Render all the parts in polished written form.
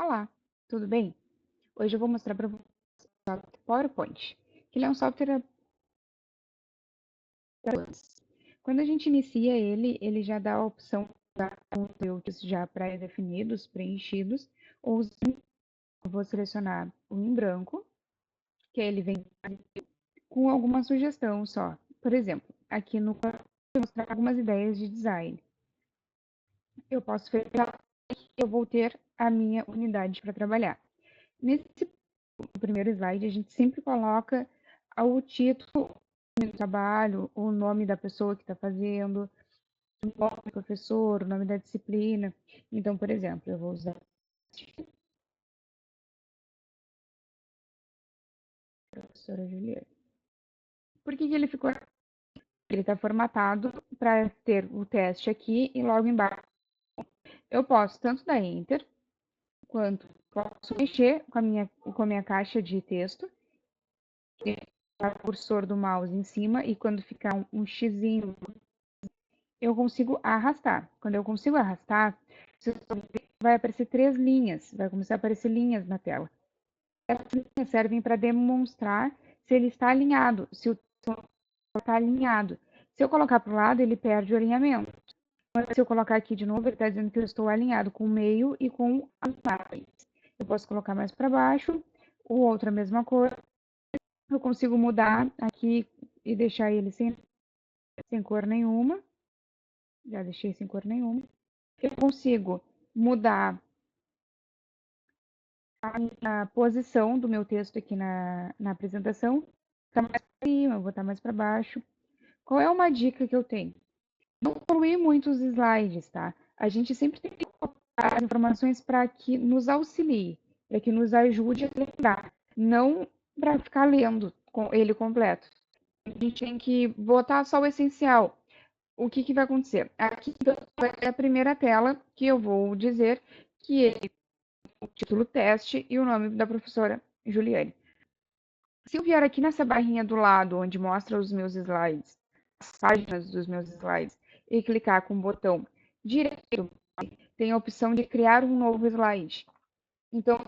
Olá, tudo bem? Hoje eu vou mostrar para você o PowerPoint, que ele é um software para planos. Quando a gente inicia ele já dá a opção de usar conteúdos já pré-definidos, preenchidos, ou eu vou selecionar o em branco, que ele vem com alguma sugestão só. Por exemplo, aqui no eu vou mostrar algumas ideias de design. Eu posso fechar e eu vou ter a minha unidade para trabalhar. Nesse primeiro slide, a gente sempre coloca o título do trabalho, o nome da pessoa que está fazendo, o nome do professor, o nome da disciplina. Então, por exemplo, eu vou usar a professora Juliana. Por que ele ficou? Ele está formatado para ter o teste aqui e logo embaixo. Eu posso tanto dar Enter, quanto posso mexer com a minha caixa de texto, o cursor do mouse em cima, e quando ficar um xizinho eu consigo arrastar. Quando eu consigo arrastar, vai aparecer 3 linhas, vai começar a aparecer linhas na tela. Essas linhas servem para demonstrar se ele está alinhado, se o texto está alinhado. Se eu colocar para o lado, ele perde o alinhamento. Mas se eu colocar aqui de novo, ele está dizendo que eu estou alinhado com o meio e com as margens. Eu posso colocar mais para baixo, o outro a mesma cor. Eu consigo mudar aqui e deixar ele sem cor nenhuma. Já deixei sem cor nenhuma. Eu consigo mudar a posição do meu texto aqui na apresentação. Tá mais para cima, vou botar mais para baixo. Qual é uma dica que eu tenho? Não poluir muito os slides, tá? A gente sempre tem que colocar as informações para que nos auxilie, para que nos ajude a lembrar, não para ficar lendo ele completo. A gente tem que botar só o essencial. O que vai acontecer? Aqui é a primeira tela que eu vou dizer que ele o título teste e o nome da professora Juliane. Se eu vier aqui nessa barrinha do lado, onde mostra os meus slides, as páginas dos meus slides, e clicar com o botão direito, tem a opção de criar um novo slide. Então,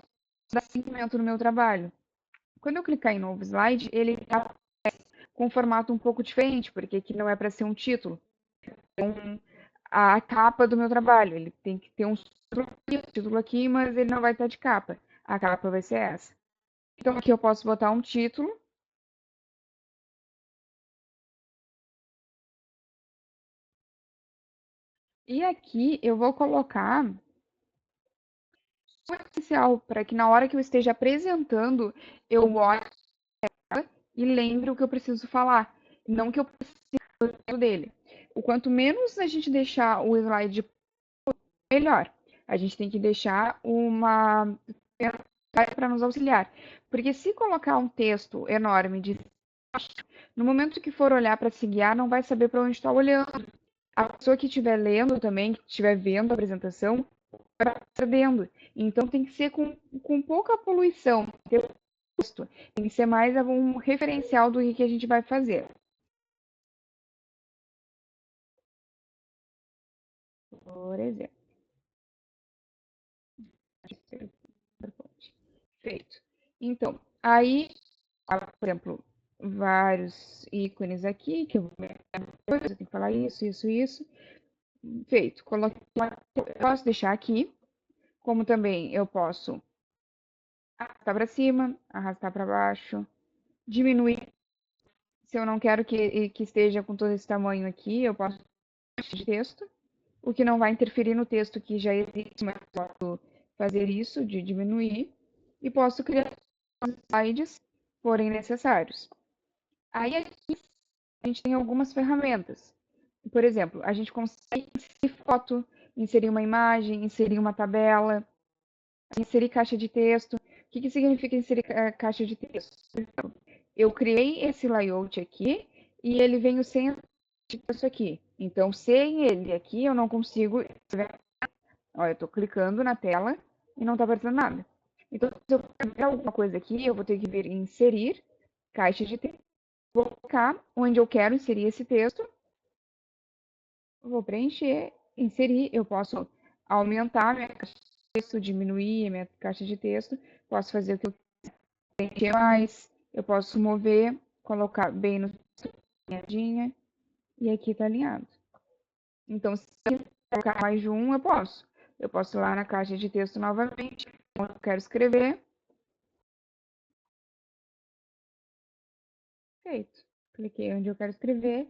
dá seguimento no meu trabalho. Quando eu clicar em novo slide, ele está com um formato um pouco diferente, porque aqui não é para ser um título. Então, a capa do meu trabalho, ele tem que ter um título aqui, mas ele não vai estar de capa. A capa vai ser essa. Então, aqui eu posso botar um título. E aqui eu vou colocar o essencial, para que na hora que eu esteja apresentando, eu olhe e lembre o que eu preciso falar. Não que eu preciso dele. O quanto menos a gente deixar o slide, melhor. A gente tem que deixar uma para nos auxiliar. Porque se colocar um texto enorme de no momento que for olhar para se guiar, não vai saber para onde está olhando. A pessoa que estiver lendo também, que estiver vendo a apresentação, vai estar perdendo. Então tem que ser com pouca poluição. Tem que ser mais um referencial do que a gente vai fazer. Por exemplo. Feito. Então, aí, por exemplo, vários ícones aqui, que eu tenho que falar isso, isso, isso. Feito. Eu posso deixar aqui, como também eu posso arrastar para cima, arrastar para baixo, diminuir. Se eu não quero que esteja com todo esse tamanho aqui, eu posso de texto, o que não vai interferir no texto que já existe, mas posso fazer isso, de diminuir, e posso criar slides, porém necessários. Aí aqui a gente tem algumas ferramentas. Por exemplo, a gente consegue inserir foto, inserir uma imagem, inserir uma tabela, inserir caixa de texto. O que significa inserir caixa de texto? Eu criei esse layout aqui e ele vem sem texto aqui. Então, sem ele aqui, eu não consigo. Olha, eu estou clicando na tela e não está aparecendo nada. Então, se eu quero alguma coisa aqui, eu vou ter que vir em inserir caixa de texto. Vou colocar onde eu quero inserir esse texto. Vou preencher, inserir. Eu posso aumentar a minha caixa texto, diminuir a minha caixa de texto, posso fazer o que eu preencher mais, eu posso mover, colocar bem no alinhadinha, e aqui tá alinhado. Então, se eu colocar mais de um, eu posso. Eu posso ir lá na caixa de texto novamente, onde eu quero escrever. Feito. Cliquei onde eu quero escrever.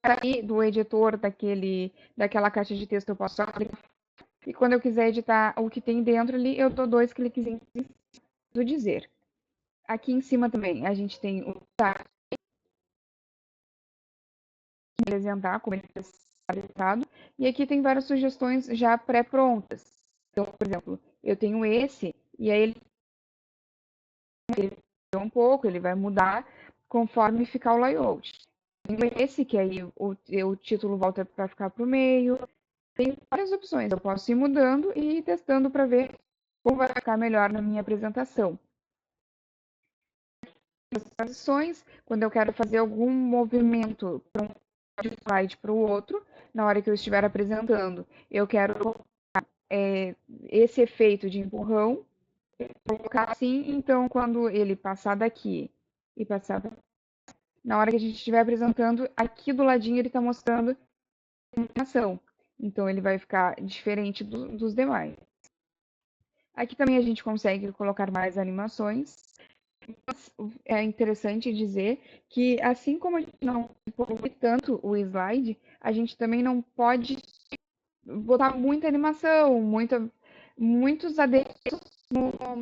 Sair do editor daquela caixa de texto, eu posso só clicar. E quando eu quiser editar o que tem dentro ali, eu dou 2 cliques do dizer. Aqui em cima também a gente tem o apresentar como ele está apresentado. E aqui tem várias sugestões já pré-prontas. Então, por exemplo, eu tenho esse, e aí ele um pouco, ele vai mudar conforme ficar o layout. Tem esse que aí o título volta para ficar para o meio. Tem várias opções. Eu posso ir mudando e ir testando para ver como vai ficar melhor na minha apresentação. As transições, quando eu quero fazer algum movimento para um slide para o outro, na hora que eu estiver apresentando, eu quero esse efeito de empurrão, colocar assim, então quando ele passar daqui e passar na hora que a gente estiver apresentando, aqui do ladinho ele está mostrando a animação. Então ele vai ficar diferente dos demais. Aqui também a gente consegue colocar mais animações. É interessante dizer que, assim como a gente não evolui tanto o slide, a gente também não pode botar muita animação, muitos adereços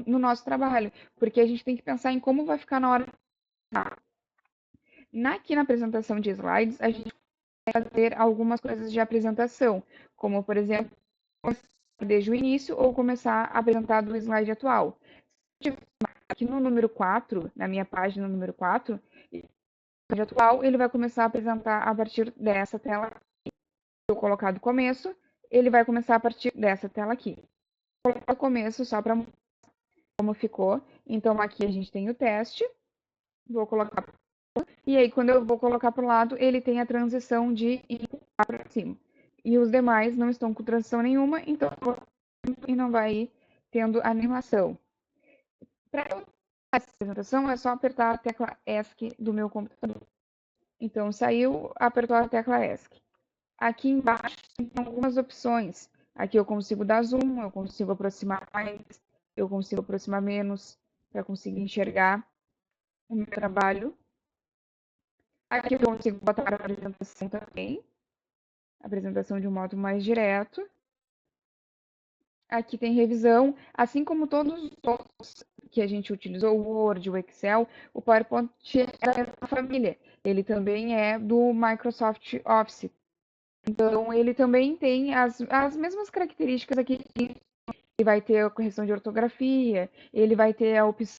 no nosso trabalho, porque a gente tem que pensar em como vai ficar na hora. Aqui na apresentação de slides, a gente vai fazer algumas coisas de apresentação, como, por exemplo, desde o início ou começar a apresentar do slide atual. Aqui no número 4, na minha página número 4, o atual, ele vai começar a apresentar a partir dessa tela. Se eu colocar do começo, ele vai começar a partir dessa tela aqui. Vou colocar o começo só para como ficou. Então, aqui a gente tem o teste. Vou colocar. E aí, quando eu vou colocar para o lado, ele tem a transição de ir para cima. E os demais não estão com transição nenhuma, então e não vai ir tendo animação. Para essa apresentação, é só apertar a tecla ESC do meu computador. Então, saiu, apertou a tecla ESC. Aqui embaixo tem algumas opções. Aqui eu consigo dar zoom, eu consigo aproximar mais, eu consigo aproximar menos, para conseguir enxergar o meu trabalho. Aqui eu consigo botar a apresentação também, apresentação de um modo mais direto. Aqui tem revisão, assim como todos os outros que a gente utilizou, o Word, o Excel, o PowerPoint é da família. Ele também é do Microsoft Office. Então, ele também tem as mesmas características aqui. Ele vai ter a correção de ortografia, ele vai ter a opção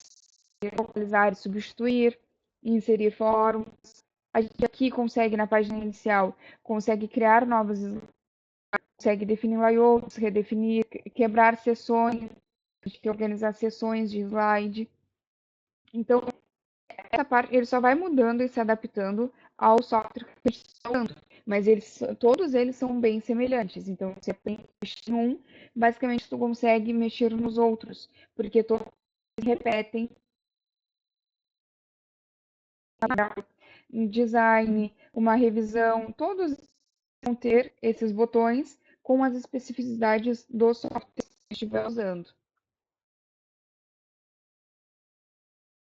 de localizar e substituir, inserir fóruns. A gente aqui consegue, na página inicial, consegue criar novos consegue definir layouts, redefinir, quebrar sessões, organizar sessões de slide. Então, essa parte ele só vai mudando e se adaptando ao software que a gente está usando. Mas todos eles são bem semelhantes. Então, se aprende em um, basicamente tu consegue mexer nos outros, porque todos repetem um design, uma revisão, todos vão ter esses botões com as especificidades do software que estiver usando.